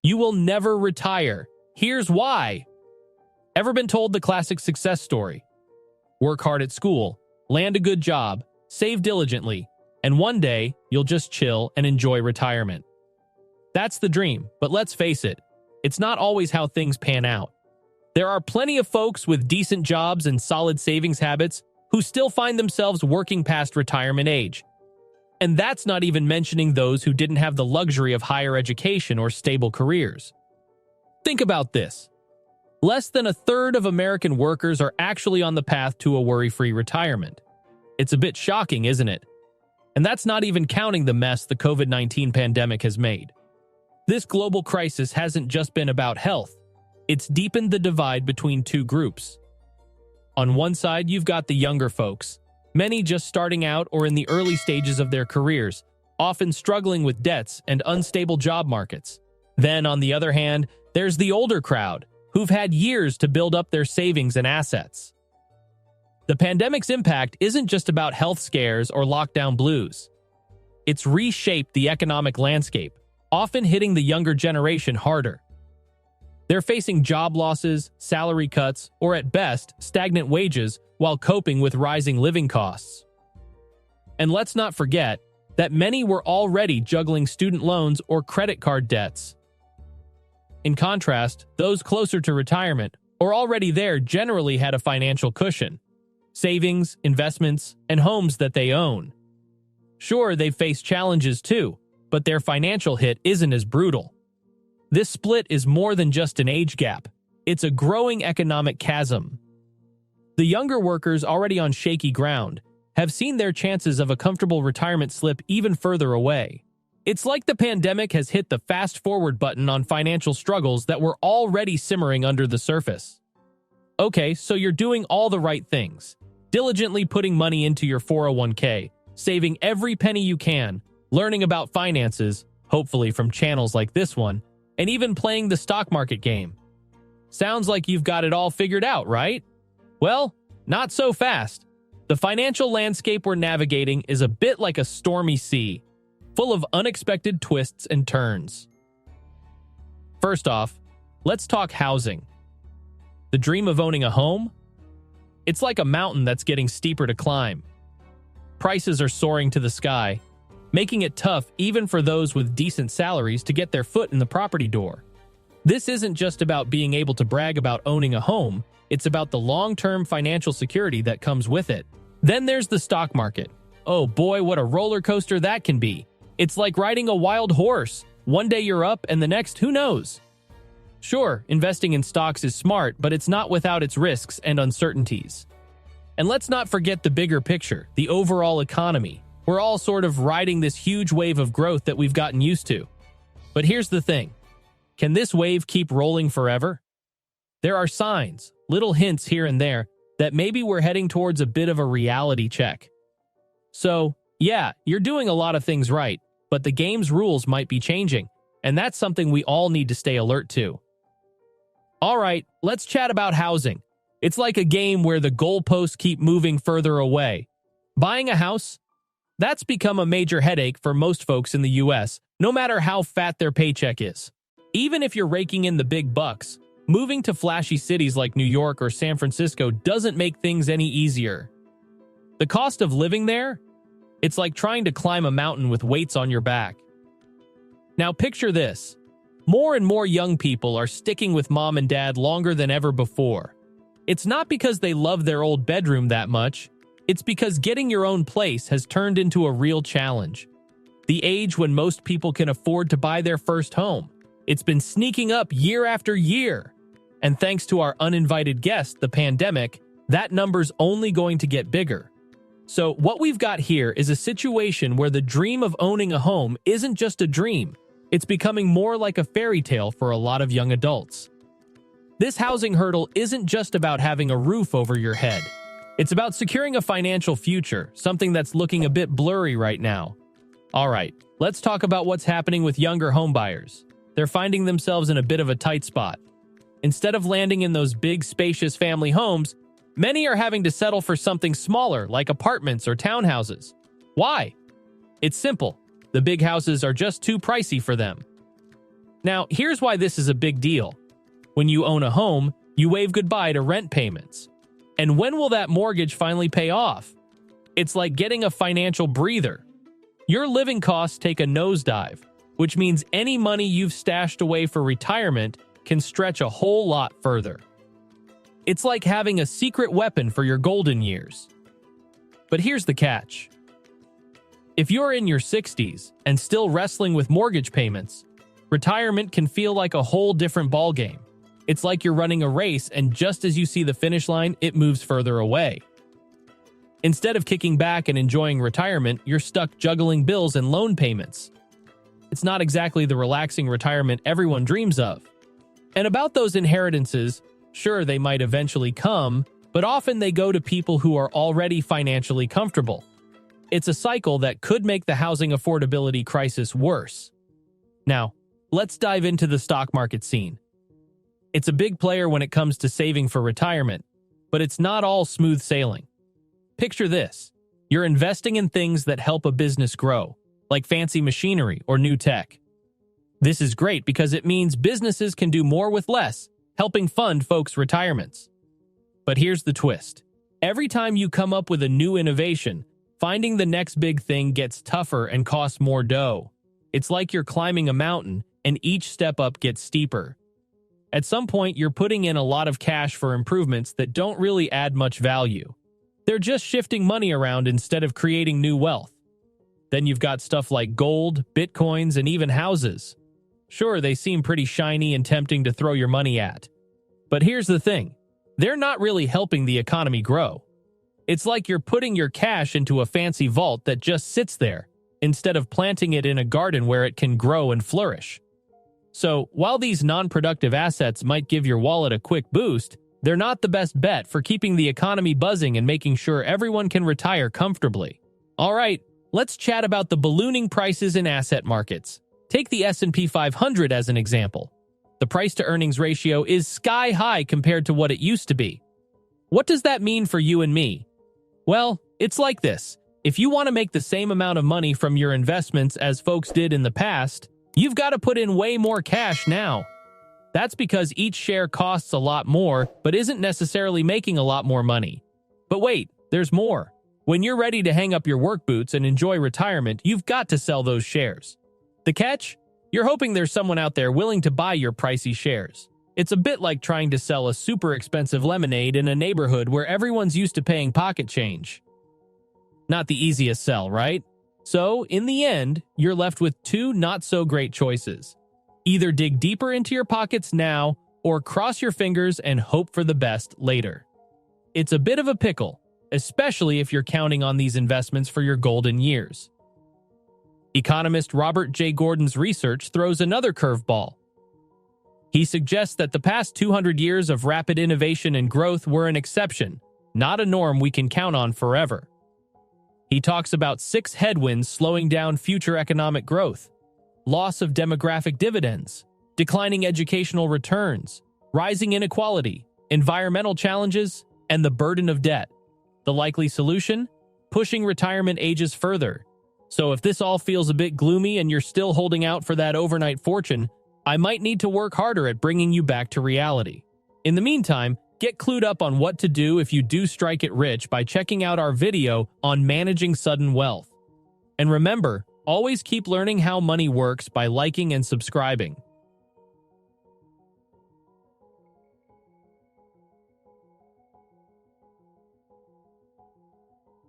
You will never retire. Here's why. Ever been told the classic success story? Work hard at school, land a good job, save diligently, and one day you'll just chill and enjoy retirement. That's the dream, but let's face it, it's not always how things pan out. There are plenty of folks with decent jobs and solid savings habits who still find themselves working past retirement age. And that's not even mentioning those who didn't have the luxury of higher education or stable careers. Think about this. Less than a third of American workers are actually on the path to a worry-free retirement. It's a bit shocking, isn't it? And that's not even counting the mess the COVID-19 pandemic has made. This global crisis hasn't just been about health. It's deepened the divide between two groups. On one side, you've got the younger folks, many just starting out or in the early stages of their careers, often struggling with debts and unstable job markets. Then, on the other hand, there's the older crowd, who've had years to build up their savings and assets. The pandemic's impact isn't just about health scares or lockdown blues. It's reshaped the economic landscape, often hitting the younger generation harder. They're facing job losses, salary cuts, or at best, stagnant wages while coping with rising living costs. And let's not forget that many were already juggling student loans or credit card debts. In contrast, those closer to retirement or already there generally had a financial cushion, savings, investments, and homes that they own. Sure, they face challenges too, but their financial hit isn't as brutal. This split is more than just an age gap. It's a growing economic chasm. The younger workers already on shaky ground have seen their chances of a comfortable retirement slip even further away. It's like the pandemic has hit the fast-forward button on financial struggles that were already simmering under the surface. Okay, so you're doing all the right things. Diligently putting money into your 401k, saving every penny you can, learning about finances, hopefully from channels like this one, and even playing the stock market game. Sounds like you've got it all figured out, right? Well, not so fast. The financial landscape we're navigating is a bit like a stormy sea, full of unexpected twists and turns. First off, let's talk housing. The dream of owning a home? It's like a mountain that's getting steeper to climb. Prices are soaring to the sky, making it tough even for those with decent salaries to get their foot in the property door. This isn't just about being able to brag about owning a home, it's about the long-term financial security that comes with it. Then there's the stock market. Oh boy, what a roller coaster that can be. It's like riding a wild horse. One day you're up and the next, who knows? Sure, investing in stocks is smart, but it's not without its risks and uncertainties. And let's not forget the bigger picture, the overall economy. We're all sort of riding this huge wave of growth that we've gotten used to. But here's the thing. Can this wave keep rolling forever? There are signs, little hints here and there, that maybe we're heading towards a bit of a reality check. So, yeah, you're doing a lot of things right, but the game's rules might be changing, and that's something we all need to stay alert to. Alright, let's chat about housing. It's like a game where the goalposts keep moving further away. Buying a house? That's become a major headache for most folks in the US, no matter how fat their paycheck is. Even if you're raking in the big bucks, moving to flashy cities like New York or San Francisco doesn't make things any easier. The cost of living there? It's like trying to climb a mountain with weights on your back. Now picture this. More and more young people are sticking with mom and dad longer than ever before. It's not because they love their old bedroom that much. It's because getting your own place has turned into a real challenge. The age when most people can afford to buy their first home. It's been sneaking up year after year. And thanks to our uninvited guest, the pandemic, that number's only going to get bigger. So what we've got here is a situation where the dream of owning a home isn't just a dream. It's becoming more like a fairy tale for a lot of young adults. This housing hurdle isn't just about having a roof over your head. It's about securing a financial future, something that's looking a bit blurry right now. Alright, let's talk about what's happening with younger homebuyers. They're finding themselves in a bit of a tight spot. Instead of landing in those big, spacious family homes, many are having to settle for something smaller like apartments or townhouses. Why? It's simple. The big houses are just too pricey for them. Now, here's why this is a big deal. When you own a home, you wave goodbye to rent payments. And when will that mortgage finally pay off? It's like getting a financial breather. Your living costs take a nosedive, which means any money you've stashed away for retirement can stretch a whole lot further. It's like having a secret weapon for your golden years. But here's the catch. If you're in your 60s and still wrestling with mortgage payments, retirement can feel like a whole different ballgame. It's like you're running a race, and just as you see the finish line, it moves further away. Instead of kicking back and enjoying retirement, you're stuck juggling bills and loan payments. It's not exactly the relaxing retirement everyone dreams of. And about those inheritances, sure, they might eventually come, but often they go to people who are already financially comfortable. It's a cycle that could make the housing affordability crisis worse. Now, let's dive into the stock market scene. It's a big player when it comes to saving for retirement, but it's not all smooth sailing. Picture this. You're investing in things that help a business grow, like fancy machinery or new tech. This is great because it means businesses can do more with less, helping fund folks' retirements. But here's the twist. Every time you come up with a new innovation, finding the next big thing gets tougher and costs more dough. It's like you're climbing a mountain, and each step up gets steeper. At some point, you're putting in a lot of cash for improvements that don't really add much value. They're just shifting money around instead of creating new wealth. Then you've got stuff like gold, bitcoins, and even houses. Sure, they seem pretty shiny and tempting to throw your money at. But here's the thing. They're not really helping the economy grow. It's like you're putting your cash into a fancy vault that just sits there, instead of planting it in a garden where it can grow and flourish. So, while these non-productive assets might give your wallet a quick boost, they're not the best bet for keeping the economy buzzing and making sure everyone can retire comfortably. All right, let's chat about the ballooning prices in asset markets. Take the S&P 500 as an example. The price-to-earnings ratio is sky high compared to what it used to be. What does that mean for you and me? Well, it's like this. If you want to make the same amount of money from your investments as folks did in the past, you've got to put in way more cash now. That's because each share costs a lot more, but isn't necessarily making a lot more money. But wait, there's more. When you're ready to hang up your work boots and enjoy retirement, you've got to sell those shares. The catch? You're hoping there's someone out there willing to buy your pricey shares. It's a bit like trying to sell a super expensive lemonade in a neighborhood where everyone's used to paying pocket change. Not the easiest sell, right? So, in the end, you're left with two not-so-great choices. Either dig deeper into your pockets now, or cross your fingers and hope for the best later. It's a bit of a pickle, especially if you're counting on these investments for your golden years. Economist Robert J. Gordon's research throws another curveball. He suggests that the past 200 years of rapid innovation and growth were an exception, not a norm we can count on forever. He talks about 6 headwinds slowing down future economic growth: loss of demographic dividends, declining educational returns, rising inequality, environmental challenges, and the burden of debt. The likely solution? Pushing retirement ages further. So if this all feels a bit gloomy and you're still holding out for that overnight fortune, I might need to work harder at bringing you back to reality. In the meantime, get clued up on what to do if you do strike it rich by checking out our video on managing sudden wealth. And remember, always keep learning how money works by liking and subscribing.